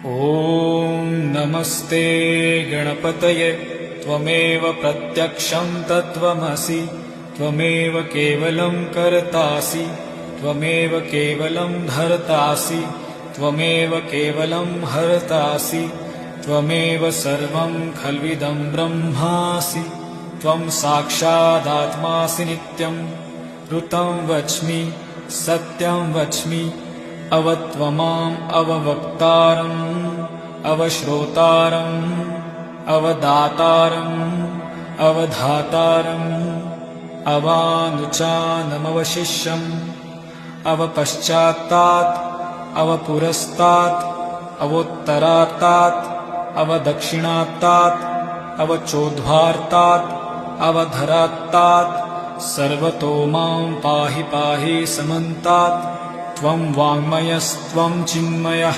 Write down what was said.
ॐ नमस्ते गणपतये त्वमेव प्रत्यक्षं तत्त्वमसि त्वमेव केवलं कर्तासि त्वमेव केवलं धर्तासि त्वमेव केवलं हर्तासि त्वमेव सर्वं खल्विदं ब्रह्मासि त्वं साक्षादात्मासि नित्यं ऋतं वच्मि सत्यं वच्मि अवत्वमाम् अववक्तारम् अवश्रोतारम् अवदातारम् अवधातारम् अवानुचानमवशिष्यम् अवपश्चात्तात् अवपुरस्तात् अवोत्तरात्तात् अवदक्षिणात्तात् अवचोद्धार्तात् अवधरात्तात् सर्वतो मां पाहि पाहि समन्तात् त्वं वाङ्मयस्त्वं चिन्मयः